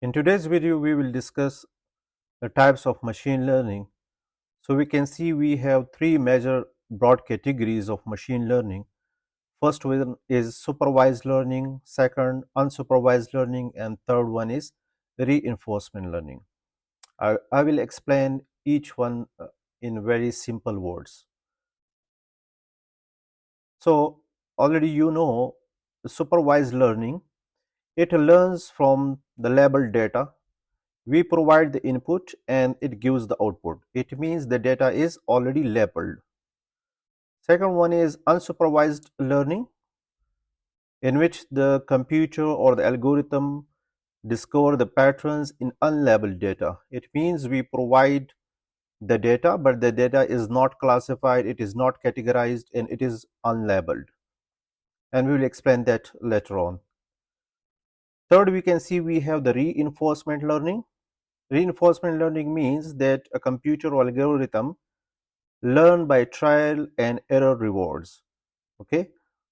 In today's video, we will discuss the types of machine learning. So we can see we have three major broad categories of machine learning. First one is supervised learning, second unsupervised learning, and third one is reinforcement learning. I will explain each one in very simple words. So already you know supervised learning, it learns from the labeled data. We provide the input and it gives the output. It means the data is already labeled. Second one is unsupervised learning, in which the computer or the algorithm discover the patterns in unlabeled data. It means we provide the data, but the data is not classified, it is not categorized, and it is unlabeled. And we will explain that later on. Third, we can see we have the reinforcement learning. Reinforcement learning means that a computer or algorithm learn by trial and error rewards. Okay,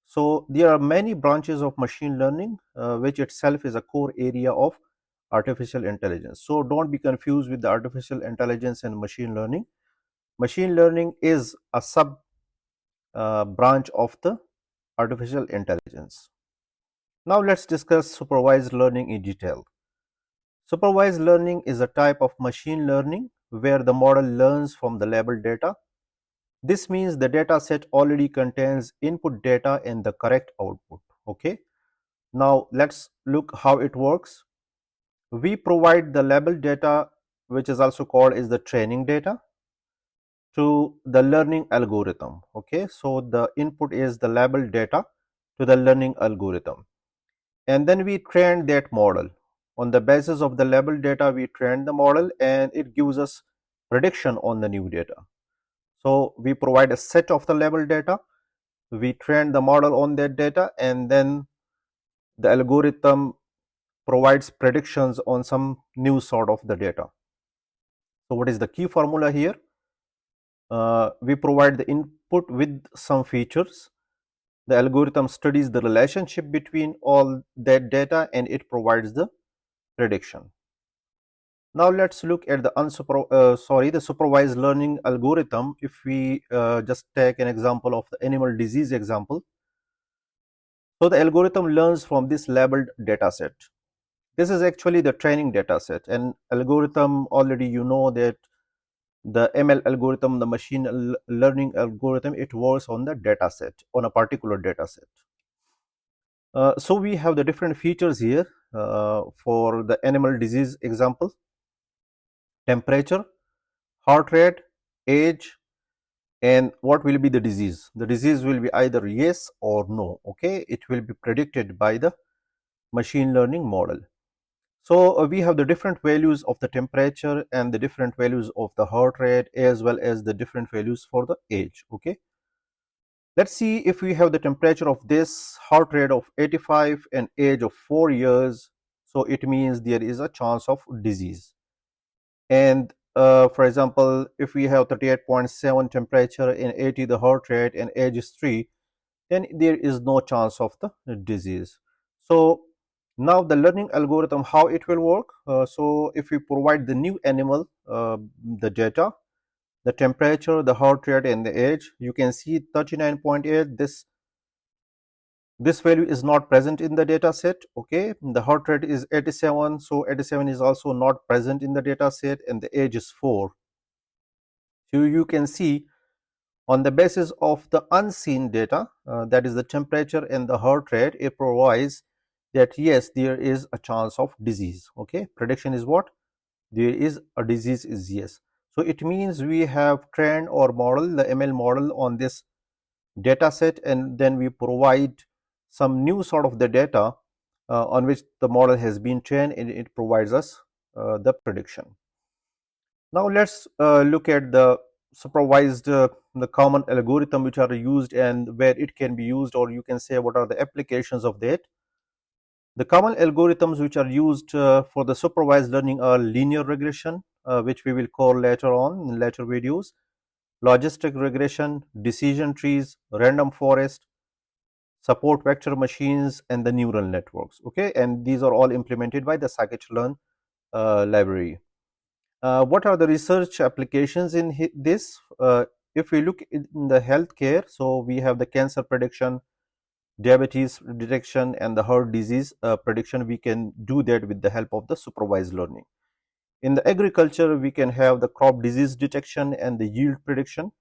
so there are many branches of machine learning, which itself is a core area of artificial intelligence. So don't be confused with the artificial intelligence and machine learning. Machine learning is a sub branch of the artificial intelligence. Now let's discuss supervised learning in detail. Supervised learning is a type of machine learning where the model learns from the labeled data. This means the data set already contains input data and the correct output. Okay. Now let's look how it works. We provide the labeled data, which is also called as the training data, to the learning algorithm. Okay. So the input is the labeled data to the learning algorithm. And then we train that model. On the basis of the labeled data, we train the model and it gives us prediction on the new data. So we provide a set of the labeled data, we train the model on that data, and then the algorithm provides predictions on some new sort of the data. So what is the key formula here? We provide the input with some features. The algorithm studies the relationship between all that data and it provides the prediction. Now let's look at the supervised learning algorithm. If we just take an example of the animal disease example. So the algorithm learns from this labeled data set. This is actually the training data set, and algorithm, already you know that the ML algorithm, the machine learning algorithm, it works on the data set, on a particular data set. So we have the different features here for the animal disease example: temperature, heart rate, age, and what will be the disease. The disease will be either yes or no. Okay, it will be predicted by the machine learning model. So we have the different values of the temperature and the different values of the heart rate, as well as the different values for the age. Okay, let's see if we have the temperature of this, heart rate of 85, and age of 4 years. So it means there is a chance of disease. And for example, if we have 38.7 temperature and 80 the heart rate and age is 3, then there is no chance of the disease. So now the learning algorithm, how it will work. So if we provide the new animal the data, the temperature, the heart rate, and the age, you can see 39.8, this value is not present in the data set. Okay, the heart rate is 87, so 87 is also not present in the data set, and the age is 4. So you can see, on the basis of the unseen data, that is the temperature and the heart rate, it provides that yes, there is a chance of disease. Okay, prediction is what? There is a disease is yes. So it means we have trained our model, the ML model, on this data set, and then we provide some new sort of the data on which the model has been trained, and it provides us the prediction. Now let's look at the supervised, the common algorithm which are used and where it can be used, or you can say what are the applications of that. The common algorithms which are used for the supervised learning are linear regression, which we will call later on in later videos, logistic regression, decision trees, random forest, support vector machines, and the neural networks. Okay, and these are all implemented by the scikit-learn library. What are the research applications in this? If we look in the healthcare, so we have the cancer prediction, diabetes detection, and the heart disease prediction. We can do that with the help of the supervised learning. In the agriculture, we can have the crop disease detection and the yield prediction.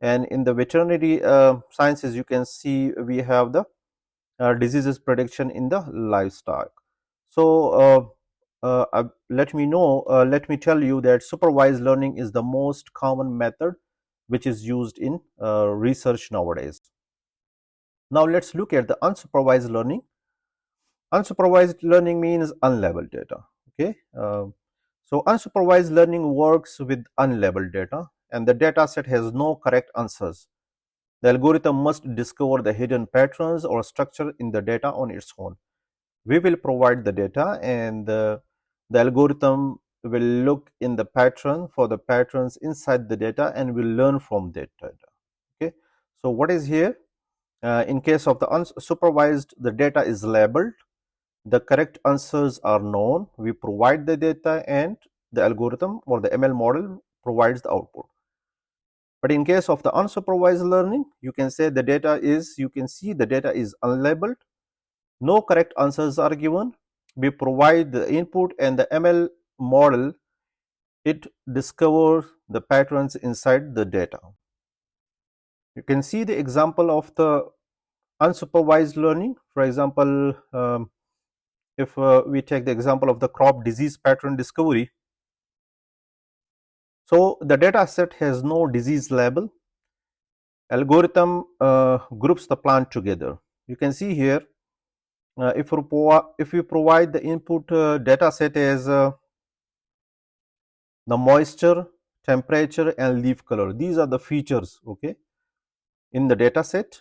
And in the veterinary sciences, you can see we have the diseases prediction in the livestock. So let me tell you that supervised learning is the most common method which is used in research nowadays. Now let's look at the unsupervised learning. Unsupervised learning means unlabeled data. Okay, so unsupervised learning works with unlabeled data, and the data set has no correct answers. The algorithm must discover the hidden patterns or structure in the data on its own. We will provide the data, and the algorithm will look in the pattern for the patterns inside the data and will learn from that data. Okay, so what is here? In case of the unsupervised, the data is labeled, the correct answers are known, we provide the data, and the algorithm or the ML model provides the output. But in case of the unsupervised learning, you can say the data is, you can see the data is unlabeled, no correct answers are given, we provide the input, and the ML model, it discovers the patterns inside the data. You can see the example of the unsupervised learning. For example, if we take the example of the crop disease pattern discovery, so the data set has no disease label. Algorithm groups the plant together. You can see here, if we provide the input data set as the moisture, temperature, and leaf color. These are the features, okay, in the data set.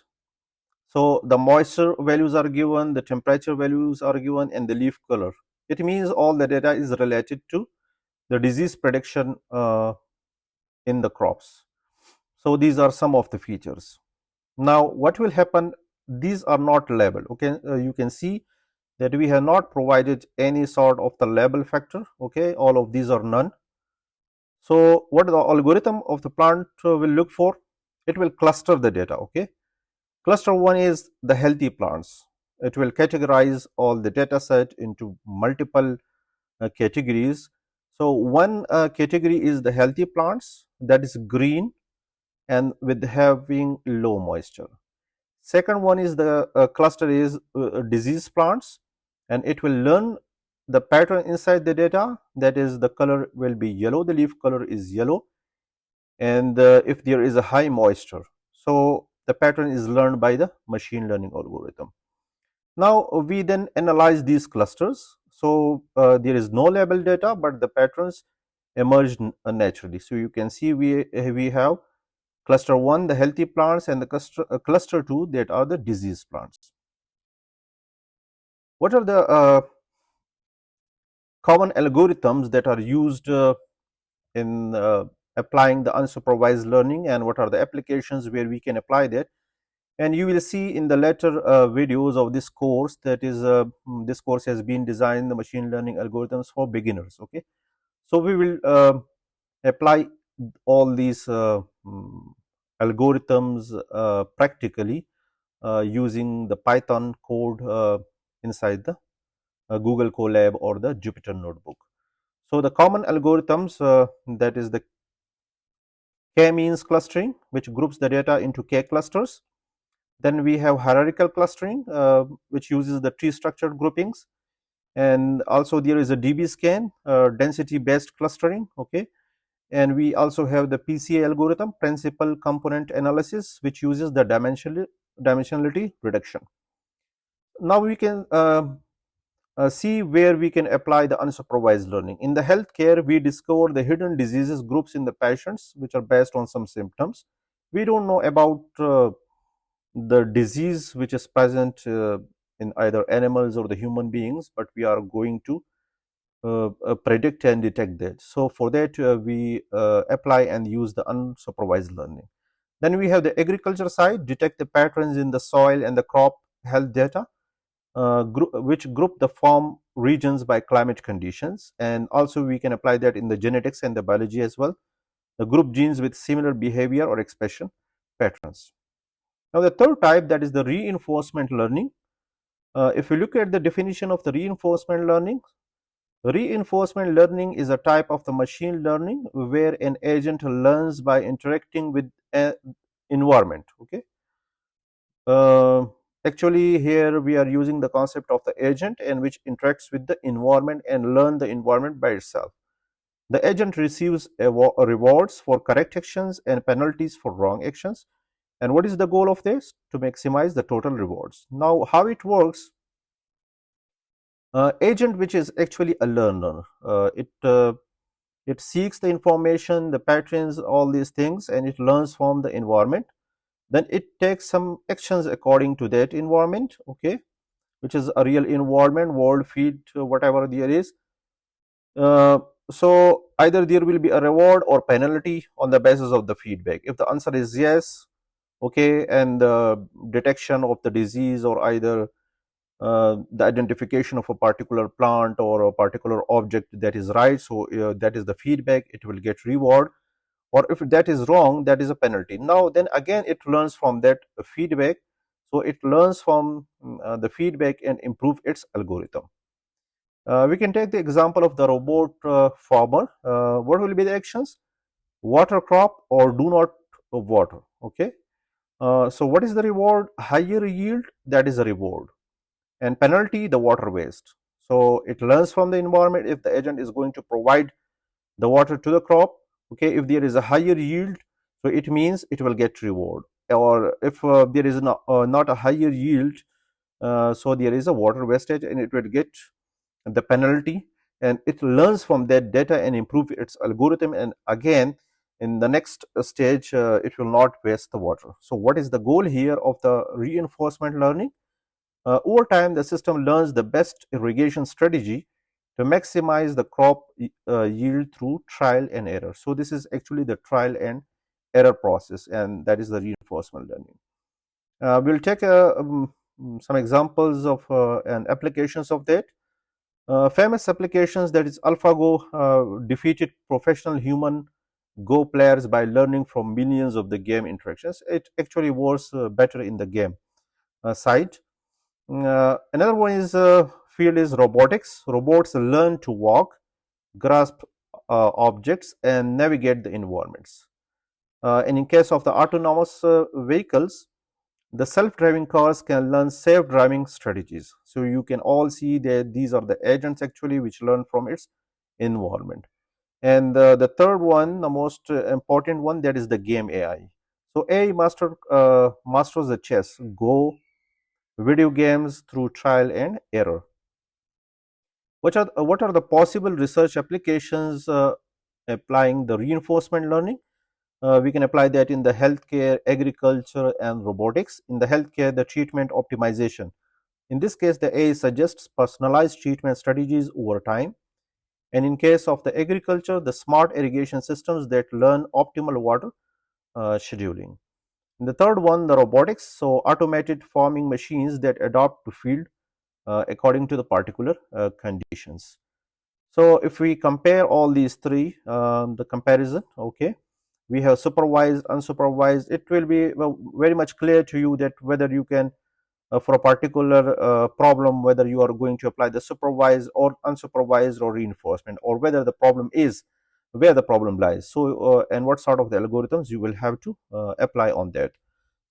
So the moisture values are given, the temperature values are given, and the leaf color. It means all the data is related to the disease prediction in the crops. So these are some of the features. Now what will happen? These are not labeled. Okay, you can see that we have not provided any sort of the label factor. Okay, all of these are none. So what the algorithm of the plant will look for? It will cluster the data. Okay, cluster 1 is the healthy plants. It will categorize all the data set into multiple categories. So one category is the healthy plants, that is green and with having low moisture. Second one is the cluster is disease plants, and it will learn the pattern inside the data, that is the color will be yellow, the leaf color is yellow, and if there is a high moisture, so the pattern is learned by the machine learning algorithm. Now we then analyze these clusters. So there is no label data, but the patterns emerge naturally. So you can see we have cluster 1 the healthy plants, and the cluster 2 that are the disease plants. What are the common algorithms that are used in applying the unsupervised learning, and what are the applications where we can apply that? And you will see in the later videos of this course, that is this course has been designed the machine learning algorithms for beginners. Okay, so we will apply all these algorithms practically using the Python code inside the Google Colab or the Jupyter Notebook. So the common algorithms, that is the k-means clustering, which groups the data into k clusters. Then we have hierarchical clustering, which uses the tree structured groupings, and also there is a DB scan, density based clustering. Okay, and we also have the PCA algorithm, principal component analysis, which uses the dimensionality reduction. Now we can see where we can apply the unsupervised learning. In the healthcare, we discover the hidden diseases groups in the patients which are based on some symptoms. We don't know about the disease which is present in either animals or the human beings, but we are going to predict and detect that. So for that we apply and use the unsupervised learning. Then we have the agriculture side, detect the patterns in the soil and the crop health data. which group the farm regions by climate conditions, and also we can apply that in the genetics and the biology as well. The group genes with similar behavior or expression patterns. Now, the third type, that is the reinforcement learning. If you look at the definition of the reinforcement learning is a type of the machine learning where an agent learns by interacting with an environment. Okay. Uh, Actually, here we are using the concept of the agent and which interacts with the environment and learn the environment by itself. The agent receives rewards for correct actions and penalties for wrong actions. And what is the goal of this? To maximize the total rewards. Now, how it works? Agent, which is actually a learner, it seeks the information, the patterns, all these things, and it learns from the environment. Then it takes some actions according to that environment, okay, which is a real environment, world, field, whatever there is. Uh, so either there will be a reward or penalty on the basis of the feedback. If the answer is yes, okay, and the detection of the disease or either the identification of a particular plant or a particular object, that is right, so that is the feedback, it will get reward. Or if that is wrong, that is a penalty. Now then again it learns from that feedback, so it learns from the feedback and improve its algorithm. We can take the example of the robot farmer. What will be the actions? Water crop or do not water. Okay. So what is the reward? Higher yield, that is a reward, and penalty, the water waste. So it learns from the environment. If the agent is going to provide the water to the crop, okay, if there is a higher yield, so it means it will get reward. Or if there is not a higher yield, so there is a water wastage and it will get the penalty, and it learns from that data and improve its algorithm, and again in the next stage it will not waste the water. So what is the goal here of the reinforcement learning? Over time the system learns the best irrigation strategy to maximize the crop yield through trial and error. So this is actually the trial and error process, and that is the reinforcement learning. We'll take some examples of and applications of that. Famous applications, that is AlphaGo defeated professional human Go players by learning from millions of the game interactions. It actually works better in the game side. Another one is field is robotics. Robots learn to walk, grasp objects, and navigate the environments. And in case of the autonomous vehicles, the self-driving cars can learn safe driving strategies. So you can all see that these are the agents actually which learn from its environment. And the third one, the most important one, that is the game AI. So AI masters the chess, Go, video games through trial and error. What are the possible research applications applying the reinforcement learning? We can apply that in the healthcare, agriculture, and robotics. In the healthcare, the treatment optimization. In this case, the AI suggests personalized treatment strategies over time. And in case of the agriculture, the smart irrigation systems that learn optimal water scheduling. And the third one, the robotics, so automated farming machines that adapt to field according to the particular conditions. So if we compare all these three, the comparison, okay, we have supervised, unsupervised. It will be very much clear to you that whether you can for a particular problem, whether you are going to apply the supervised or unsupervised or reinforcement, or whether the problem is where the problem lies. So and what sort of the algorithms you will have to apply on that.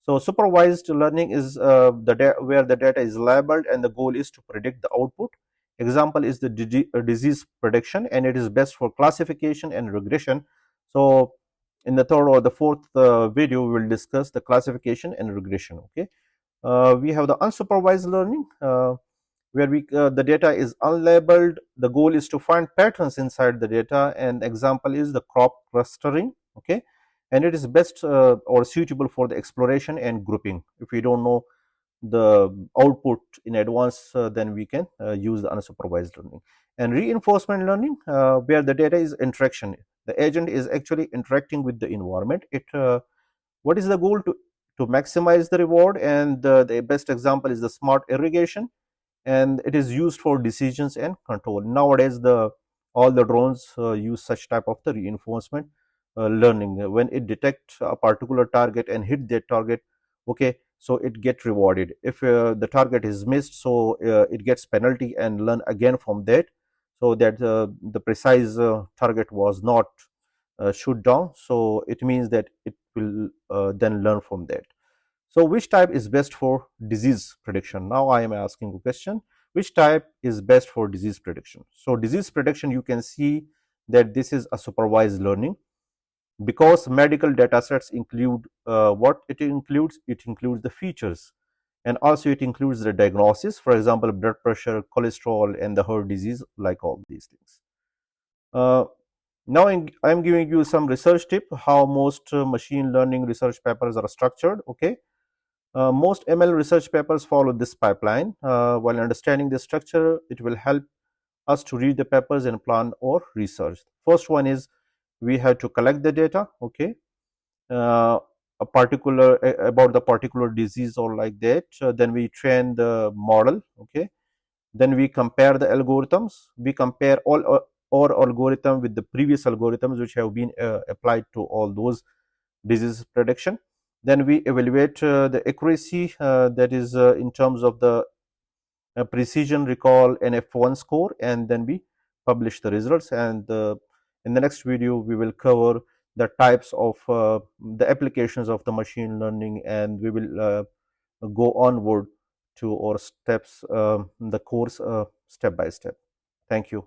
So supervised learning is where the data is labeled and the goal is to predict the output. Example is the disease prediction, and it is best for classification and regression. So in the third or the fourth video, we will discuss the classification and regression. Okay. We have the unsupervised learning, where the data is unlabeled. The goal is to find patterns inside the data, and example is the crop clustering. Okay, and it is best or suitable for the exploration and grouping. If we don't know the output in advance, then we can use the unsupervised learning. And reinforcement learning, where the data is interaction. The agent is actually interacting with the environment. What is the goal? To maximize the reward, and the best example is the smart irrigation. and it is used for decisions and control. Nowadays, the all the drones use such type of the reinforcement learning. When it detects a particular target and hit that target, okay, so it get rewarded. If the target is missed, so it gets penalty and learn again from that, so that the precise target was not shoot down, so it means that it will then learn from that. So which type is best for disease prediction? Now I am asking a question. Which type is best for disease prediction? So disease prediction, you can see that this is a supervised learning, because medical data sets include what it includes. It includes the features, and also it includes the diagnosis, for example, blood pressure, cholesterol, and the heart disease, like all these things. Uh, Now I'm giving you some research tip how most machine learning research papers are structured. Okay, most ML research papers follow this pipeline. While understanding the structure, it will help us to read the papers and plan or research. First one is we have to collect the data. Okay, uh, a particular about the particular disease or like that. Then we train the model. Okay, then we compare the algorithms. We compare all our algorithm with the previous algorithms which have been applied to all those disease prediction. Then we evaluate the accuracy, that is in terms of the precision, recall, and F1 score, and then we publish the results. And in the next video, we will cover the types of the applications of the machine learning, and we will go onward to our steps, the course step by step. Thank you.